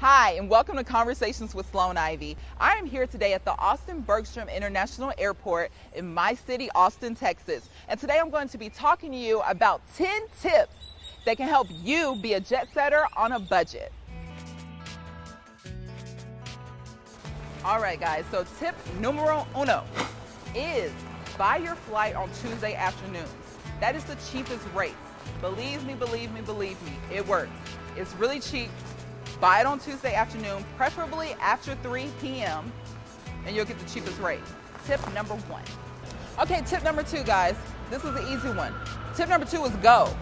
Hi, and welcome to Conversations with Sloane Ivy. I am here today at the Austin Bergstrom International Airport in my city, Austin, Texas. And today I'm going to be talking to you about 10 tips that can help you be a jet setter on a budget. All right, guys, so tip numero uno is buy your flight on Tuesday afternoons. That is the cheapest rate. Believe me, it works. It's really cheap. Buy it on Tuesday afternoon, preferably after 3 p.m., and you'll get the cheapest rate. Tip number one. Okay, tip number two, guys. This is an easy one. Tip number two is go.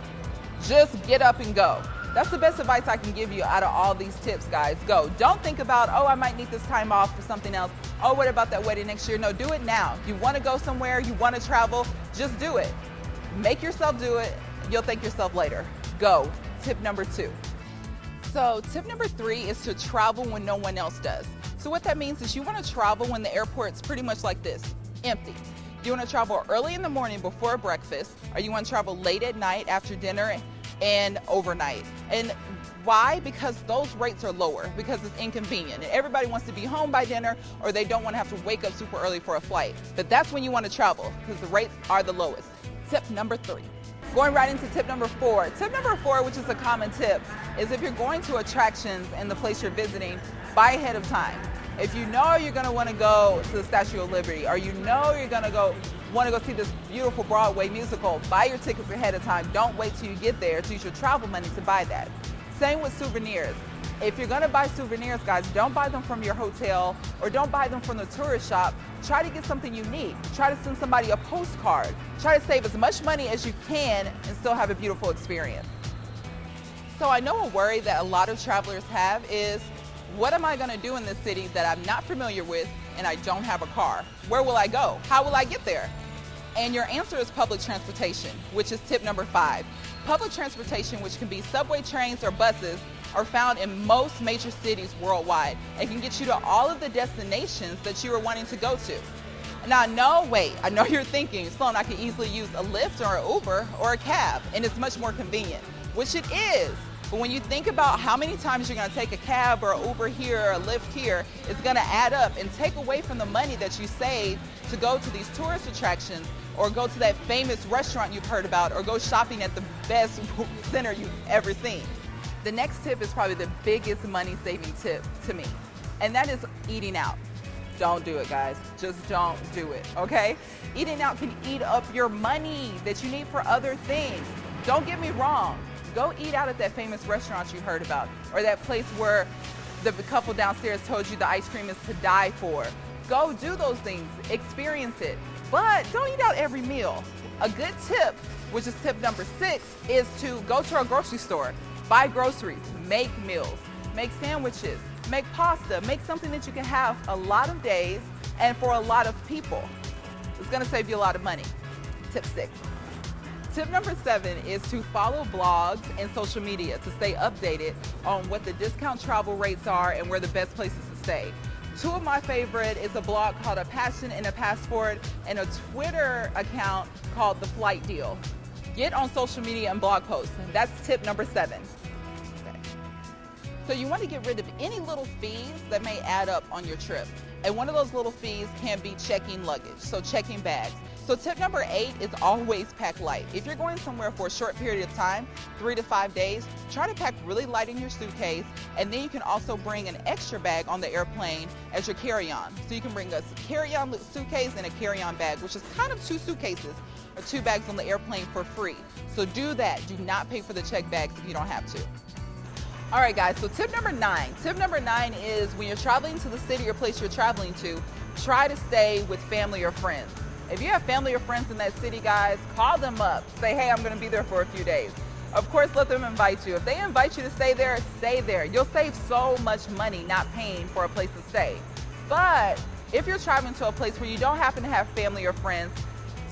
Just get up and go. That's the best advice I can give you out of all these tips, guys. Go. Don't think about, oh, I might need this time off for something else. Oh, what about that wedding next year? No, do it now. You want to go somewhere, you want to travel, just do it. Make yourself do it. You'll thank yourself later. Go. Tip number two. So tip number three is to travel when no one else does. So what that means is you want to travel when the airport's pretty much like this, empty. You want to travel early in the morning before breakfast, or you want to travel late at night after dinner and overnight. And why? Because those rates are lower, because it's inconvenient. And everybody wants to be home by dinner, or they don't want to have to wake up super early for a flight. But that's when you want to travel, because the rates are the lowest. Tip number three. Going right into tip number four. Tip number four, which is a common tip, is if you're going to attractions in the place you're visiting, buy ahead of time. If you know you're going to want to go to the Statue of Liberty, or you know you're going to want to go see this beautiful Broadway musical, buy your tickets ahead of time. Don't wait till you get there to use your travel money to buy that. Same with souvenirs. If you're going to buy souvenirs, guys, don't buy them from your hotel or don't buy them from the tourist shop. Try to get something unique. Try to send somebody a postcard. Try to save as much money as you can and still have a beautiful experience. So I know a worry that a lot of travelers have is, what am I going to do in this city that I'm not familiar with and I don't have a car? Where will I go? How will I get there? And your answer is public transportation, which is tip number five. Public transportation, which can be subway trains or buses, are found in most major cities worldwide and can get you to all of the destinations that you are wanting to go to. Now, I know you're thinking, Sloane, I could easily use a Lyft or an Uber or a cab, and it's much more convenient, which it is. But when you think about how many times you're going to take a cab or an Uber here or a Lyft here, it's going to add up and take away from the money that you save to go to these tourist attractions or go to that famous restaurant you've heard about or go shopping at the best center you've ever seen. The next tip is probably the biggest money-saving tip to me, and that is eating out. Don't do it, guys. Just don't do it, okay? Eating out can eat up your money that you need for other things. Don't get me wrong. Go eat out at that famous restaurant you heard about, or that place where the couple downstairs told you the ice cream is to die for. Go do those things, experience it, but don't eat out every meal. A good tip, which is tip number 6, is to go to a grocery store. Buy groceries, make meals, make sandwiches, make pasta, make something that you can have a lot of days and for a lot of people. It's gonna save you a lot of money. Tip 6. Tip number 7 is to follow blogs and social media to stay updated on what the discount travel rates are and where the best places to stay. Two of my favorite is a blog called A Passion and a Passport and a Twitter account called The Flight Deal. Get on social media and blog posts. That's tip number 7. Okay. So you want to get rid of any little fees that may add up on your trip. And one of those little fees can be checking luggage, so checking bags. So tip number 8 is always pack light. If you're going somewhere for a short period of time, 3 to 5 days, try to pack really light in your suitcase, and then you can also bring an extra bag on the airplane as your carry-on. So you can bring a carry-on suitcase and a carry-on bag, which is kind of 2 suitcases or 2 bags on the airplane for free. So do that. Do not pay for the check bags if you don't have to. All right, guys, so tip number 9. Tip number 9 is when you're traveling to the city or place you're traveling to, try to stay with family or friends. If you have family or friends in that city, guys, call them up. Say, hey, I'm gonna be there for a few days. Of course, let them invite you. If they invite you to stay there, stay there. You'll save so much money not paying for a place to stay. But if you're traveling to a place where you don't happen to have family or friends,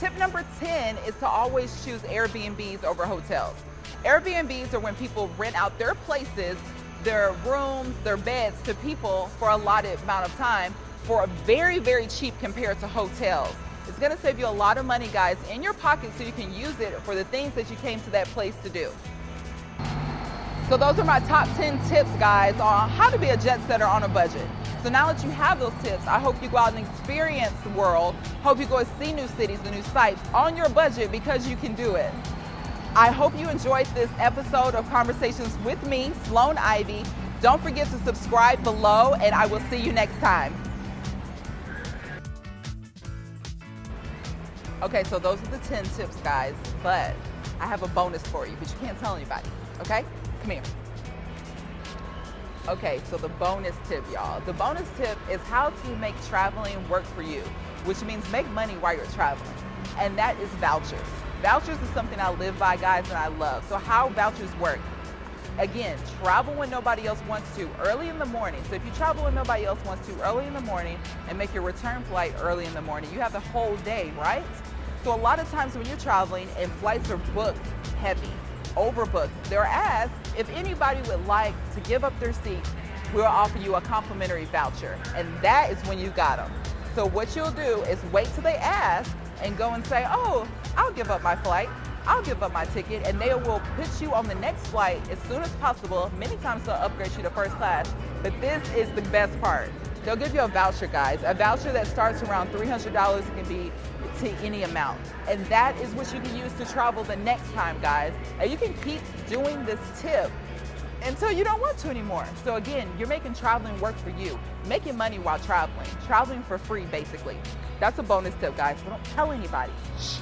tip number 10 is to always choose Airbnbs over hotels. Airbnbs are when people rent out their places, their rooms, their beds to people for a allotted amount of time for a very, very cheap compared to hotels. It's gonna save you a lot of money, guys, in your pocket so you can use it for the things that you came to that place to do. So those are my top 10 tips, guys, on how to be a jet setter on a budget. So now that you have those tips, I hope you go out and experience the world. Hope you go and see new cities and new sites on your budget, because you can do it. I hope you enjoyed this episode of Conversations with me, Sloane Ivy. Don't forget to subscribe below, and I will see you next time. Okay, so those are the 10 tips, guys, but I have a bonus for you, but you can't tell anybody, okay? Come here. Okay, so the bonus tip, y'all. The bonus tip is how to make traveling work for you, which means make money while you're traveling, and that is vouchers. Vouchers is something I live by, guys, and I love. So how vouchers work? Again, travel when nobody else wants to, early in the morning. So if you travel when nobody else wants to early in the morning and make your return flight early in the morning, you have the whole day, right? So a lot of times when you're traveling and flights are booked heavy, overbooked, they're asked if anybody would like to give up their seat, we'll offer you a complimentary voucher. And that is when you got them. So what you'll do is wait till they ask and go and say, oh, I'll give up my flight, I'll give up my ticket, and they will put you on the next flight as soon as possible. Many times they'll upgrade you to first class, but this is the best part. They'll give you a voucher, guys, a voucher that starts around $300. It can be to any amount. And that is what you can use to travel the next time, guys. And you can keep doing this tip until you don't want to anymore. So again, you're making traveling work for you, making money while traveling for free, basically. That's a bonus tip, guys, but don't tell anybody. Shh.